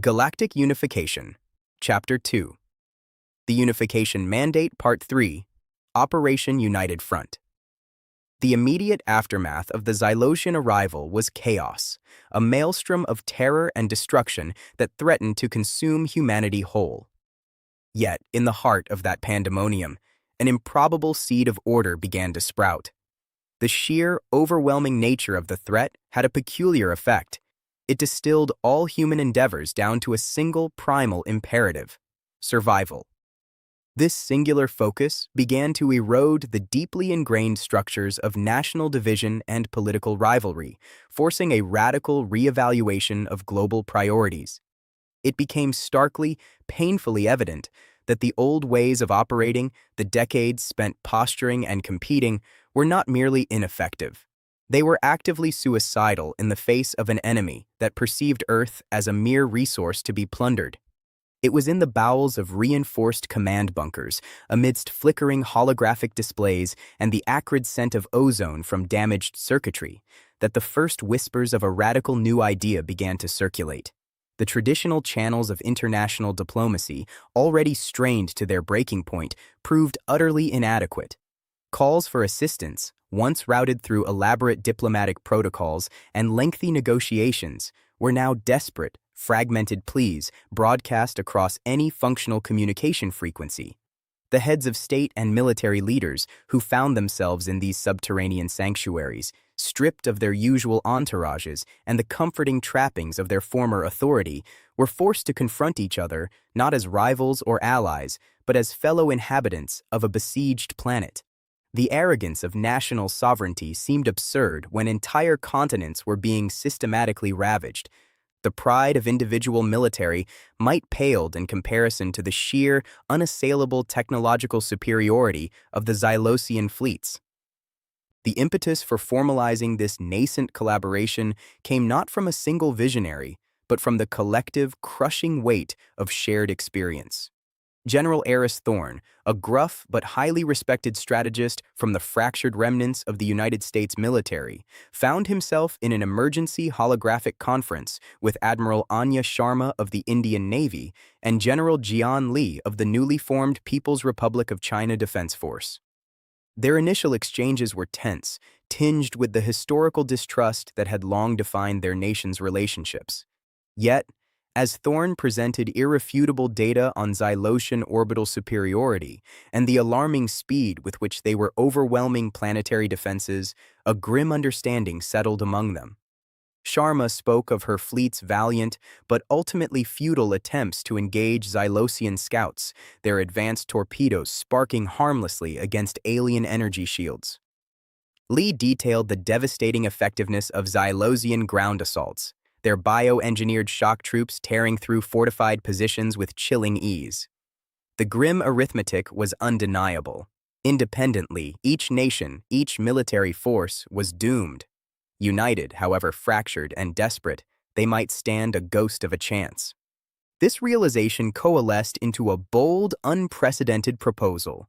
Galactic Unification, Chapter 2. The Unification Mandate, Part 3, Operation United Front. The immediate aftermath of the Xylosian arrival was chaos, a maelstrom of terror and destruction that threatened to consume humanity whole. Yet, in the heart of that pandemonium, an improbable seed of order began to sprout. The sheer, overwhelming nature of the threat had a peculiar effect. It distilled all human endeavors down to a single primal imperative: survival. This singular focus began to erode the deeply ingrained structures of national division and political rivalry, forcing a radical reevaluation of global priorities. It became starkly, painfully evident that the old ways of operating, the decades spent posturing and competing, were not merely ineffective. They were actively suicidal in the face of an enemy that perceived Earth as a mere resource to be plundered. It was in the bowels of reinforced command bunkers, amidst flickering holographic displays and the acrid scent of ozone from damaged circuitry, that the first whispers of a radical new idea began to circulate. The traditional channels of international diplomacy, already strained to their breaking point, proved utterly inadequate. Calls for assistance, once routed through elaborate diplomatic protocols and lengthy negotiations, were now desperate, fragmented pleas broadcast across any functional communication frequency. The heads of state and military leaders who found themselves in these subterranean sanctuaries, stripped of their usual entourages and the comforting trappings of their former authority, were forced to confront each other not as rivals or allies, but as fellow inhabitants of a besieged planet. The arrogance of national sovereignty seemed absurd when entire continents were being systematically ravaged. The pride of individual military might paled in comparison to the sheer, unassailable technological superiority of the Xylosian fleets. The impetus for formalizing this nascent collaboration came not from a single visionary, but from the collective, crushing weight of shared experience. General Eris Thorne, a gruff but highly respected strategist from the fractured remnants of the United States military, found himself in an emergency holographic conference with Admiral Anya Sharma of the Indian Navy and General Jian Li of the newly formed People's Republic of China Defense Force. Their initial exchanges were tense, tinged with the historical distrust that had long defined their nations' relationships. Yet, as Thorne presented irrefutable data on Xylosian orbital superiority and the alarming speed with which they were overwhelming planetary defenses, a grim understanding settled among them. Sharma spoke of her fleet's valiant but ultimately futile attempts to engage Xylosian scouts, their advanced torpedoes sparking harmlessly against alien energy shields. Li detailed the devastating effectiveness of Xylosian ground assaults, their bioengineered shock troops tearing through fortified positions with chilling ease. The grim arithmetic was undeniable. Independently, each nation, each military force was doomed. United, however fractured and desperate, they might stand a ghost of a chance. This realization coalesced into a bold, unprecedented proposal.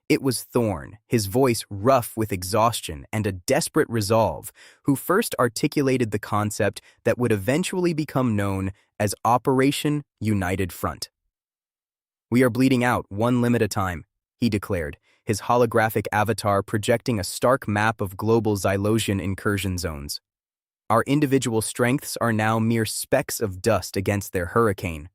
It was Thorne, his voice rough with exhaustion and a desperate resolve, who first articulated the concept that would eventually become known as Operation United Front. "We are bleeding out one limb at a time," he declared, his holographic avatar projecting a stark map of global Xylosian incursion zones. "Our individual strengths are now mere specks of dust against their hurricane.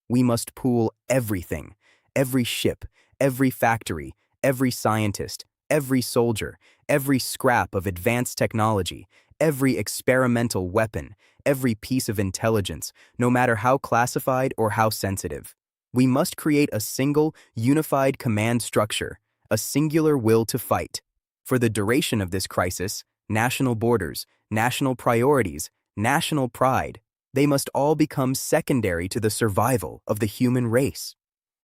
We must pool everything, every ship, every factory, every scientist, every soldier, every scrap of advanced technology, every experimental weapon, every piece of intelligence, no matter how classified or how sensitive. We must create a single, unified command structure, a singular will to fight. For the duration of this crisis, national borders, national priorities, national pride, they must all become secondary to the survival of the human race."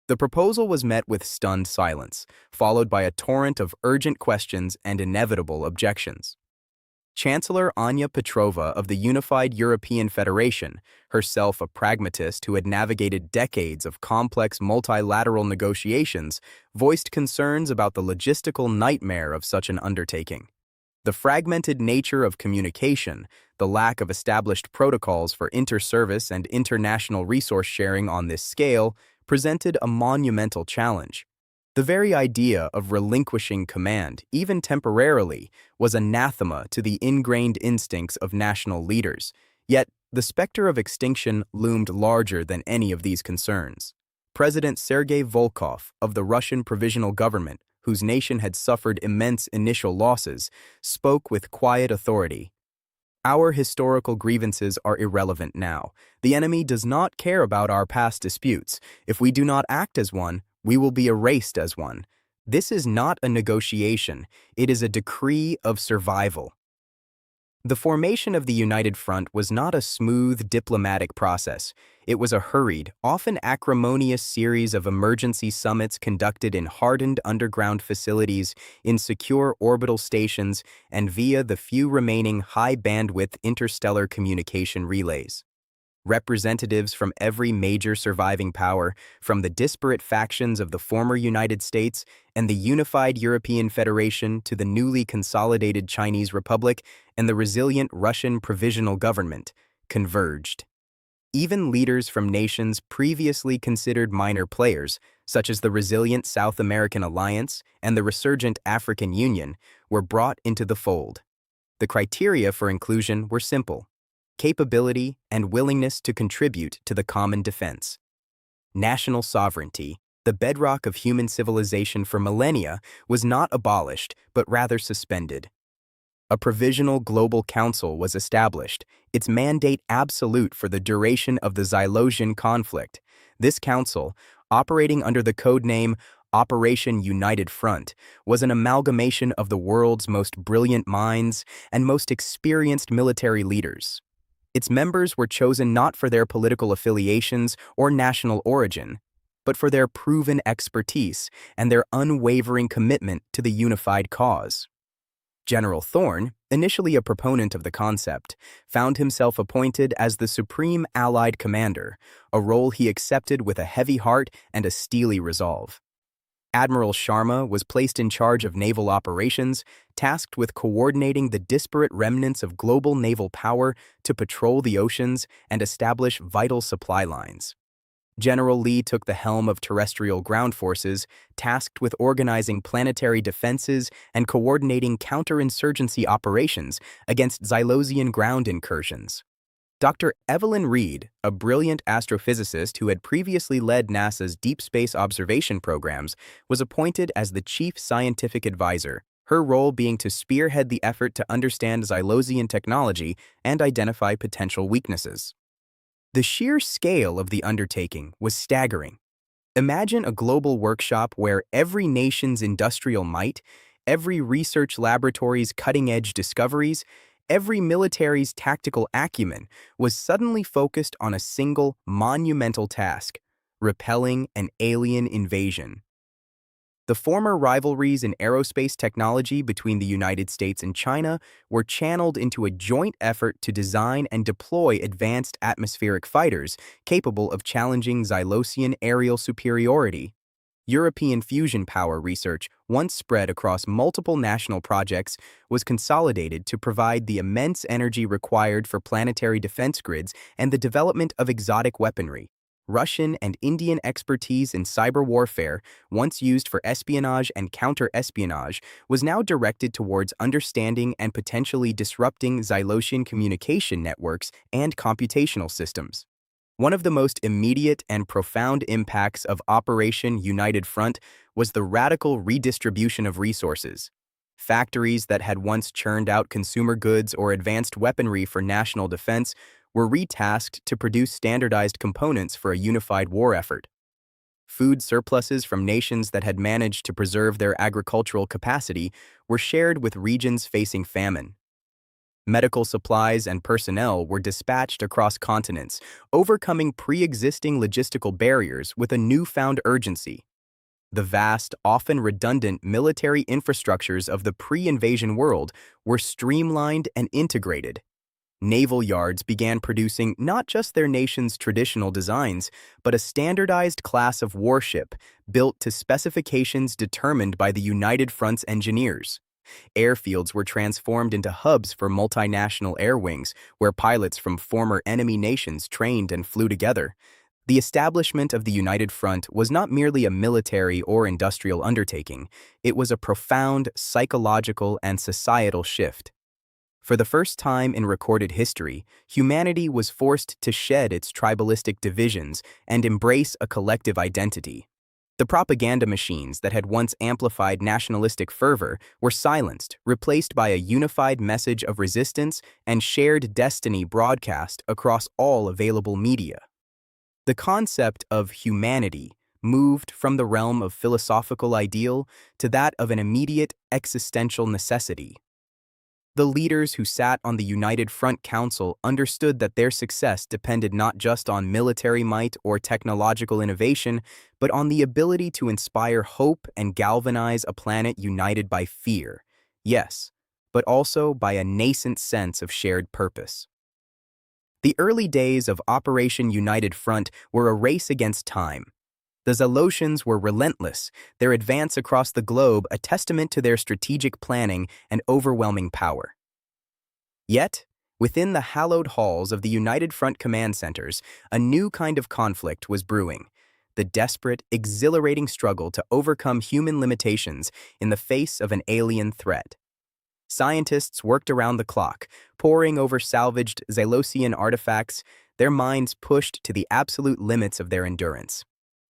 The proposal was met with stunned silence, followed by a torrent of urgent questions and inevitable objections. Chancellor Anya Petrova of the Unified European Federation, herself a pragmatist who had navigated decades of complex multilateral negotiations, voiced concerns about the logistical nightmare of such an undertaking. The fragmented nature of communication, the lack of established protocols for inter-service and international resource sharing on this scale presented a monumental challenge. The very idea of relinquishing command, even temporarily, was anathema to the ingrained instincts of national leaders, yet the specter of extinction loomed larger than any of these concerns. President Sergei Volkov of the Russian Provisional Government, whose nation had suffered immense initial losses, spoke with quiet authority. Our historical grievances are irrelevant now. The enemy does not care about our past disputes. If we do not act as one, we will be erased as one. This is not a negotiation. It is a decree of survival. The formation of the United Front was not a smooth diplomatic process. It was a hurried, often acrimonious series of emergency summits conducted in hardened underground facilities, in secure orbital stations, and via the few remaining high-bandwidth interstellar communication relays. Representatives from every major surviving power, from the disparate factions of the former United States and the unified European Federation to the newly consolidated Chinese Republic and the resilient Russian Provisional Government, converged. Even leaders from nations previously considered minor players, such as the resilient South American Alliance and the resurgent African Union, were brought into the fold. The criteria for inclusion were simple: capability and willingness to contribute to the common defense. National sovereignty, the bedrock of human civilization for millennia, was not abolished, but rather suspended. A provisional global council was established, its mandate absolute for the duration of the Zalosian conflict. This council, operating under the code name Operation United Front, was an amalgamation of the world's most brilliant minds and most experienced military leaders. Its members were chosen not for their political affiliations or national origin, but for their proven expertise and their unwavering commitment to the unified cause. General Thorne, initially a proponent of the concept, found himself appointed as the Supreme Allied Commander, a role he accepted with a heavy heart and a steely resolve. Admiral Sharma was placed in charge of naval operations, tasked with coordinating the disparate remnants of global naval power to patrol the oceans and establish vital supply lines. General Lee took the helm of terrestrial ground forces, tasked with organizing planetary defenses and coordinating counterinsurgency operations against Zalosian ground incursions. Dr. Evelyn Reed, a brilliant astrophysicist who had previously led NASA's deep space observation programs, was appointed as the chief scientific advisor, her role being to spearhead the effort to understand Zalosian technology and identify potential weaknesses. The sheer scale of the undertaking was staggering. Imagine a global workshop where every nation's industrial might, every research laboratory's cutting-edge discoveries, every military's tactical acumen was suddenly focused on a single monumental task: repelling an alien invasion. The former rivalries in aerospace technology between the United States and China were channeled into a joint effort to design and deploy advanced atmospheric fighters capable of challenging Zalosian aerial superiority. European fusion power research, once spread across multiple national projects, was consolidated to provide the immense energy required for planetary defense grids and the development of exotic weaponry. Russian and Indian expertise in cyber warfare, once used for espionage and counter-espionage, was now directed towards understanding and potentially disrupting Zalosian communication networks and computational systems. One of the most immediate and profound impacts of Operation United Front was the radical redistribution of resources. Factories that had once churned out consumer goods or advanced weaponry for national defense were retasked to produce standardized components for a unified war effort. Food surpluses from nations that had managed to preserve their agricultural capacity were shared with regions facing famine. Medical supplies and personnel were dispatched across continents, overcoming pre-existing logistical barriers with a newfound urgency. The vast, often redundant military infrastructures of the pre-invasion world were streamlined and integrated. Naval yards began producing not just their nation's traditional designs, but a standardized class of warship built to specifications determined by the United Front's engineers. Airfields were transformed into hubs for multinational air wings, where pilots from former enemy nations trained and flew together. The establishment of the United Front was not merely a military or industrial undertaking, it was a profound psychological and societal shift. For the first time in recorded history, humanity was forced to shed its tribalistic divisions and embrace a collective identity. The propaganda machines that had once amplified nationalistic fervor were silenced, replaced by a unified message of resistance and shared destiny broadcast across all available media. The concept of humanity moved from the realm of philosophical ideal to that of an immediate existential necessity. The leaders who sat on the United Front Council understood that their success depended not just on military might or technological innovation, but on the ability to inspire hope and galvanize a planet united by fear. Yes, but also by a nascent sense of shared purpose. The early days of Operation United Front were a race against time. The Zalosians were relentless, their advance across the globe a testament to their strategic planning and overwhelming power. Yet, within the hallowed halls of the United Front command centers, a new kind of conflict was brewing, the desperate, exhilarating struggle to overcome human limitations in the face of an alien threat. Scientists worked around the clock, poring over salvaged Zalosian artifacts, their minds pushed to the absolute limits of their endurance.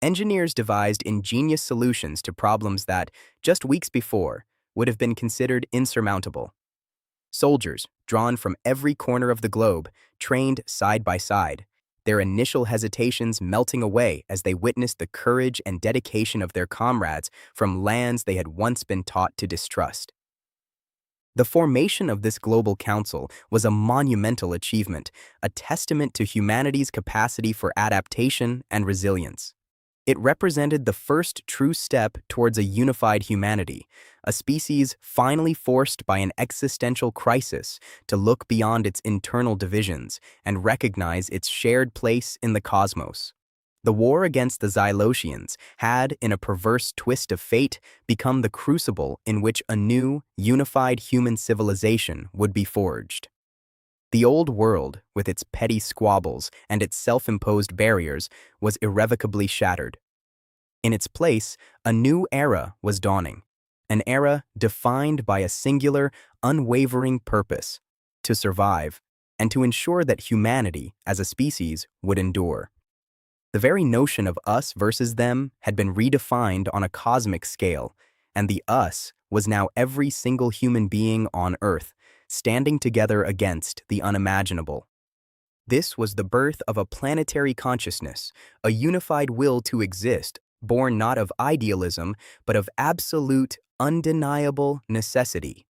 Engineers devised ingenious solutions to problems that, just weeks before, would have been considered insurmountable. Soldiers, drawn from every corner of the globe, trained side by side, their initial hesitations melting away as they witnessed the courage and dedication of their comrades from lands they had once been taught to distrust. The formation of this global council was a monumental achievement, a testament to humanity's capacity for adaptation and resilience. It represented the first true step towards a unified humanity, a species finally forced by an existential crisis to look beyond its internal divisions and recognize its shared place in the cosmos. The war against the Zalosians had, in a perverse twist of fate, become the crucible in which a new, unified human civilization would be forged. The old world, with its petty squabbles and its self-imposed barriers, was irrevocably shattered. In its place, a new era was dawning, an era defined by a singular, unwavering purpose: to survive and to ensure that humanity, as a species, would endure. The very notion of us versus them had been redefined on a cosmic scale, and the us was now every single human being on Earth, standing together against the unimaginable. This was the birth of a planetary consciousness, a unified will to exist, born not of idealism, but of absolute, undeniable necessity.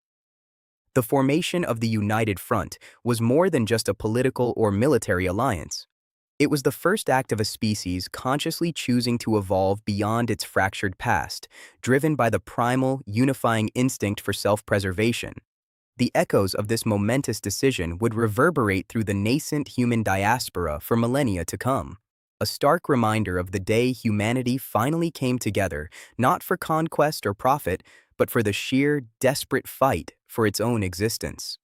The formation of the United Front was more than just a political or military alliance. It was the first act of a species consciously choosing to evolve beyond its fractured past, driven by the primal, unifying instinct for self-preservation. The echoes of this momentous decision would reverberate through the nascent human diaspora for millennia to come, a stark reminder of the day humanity finally came together, not for conquest or profit, but for the sheer, desperate fight for its own existence.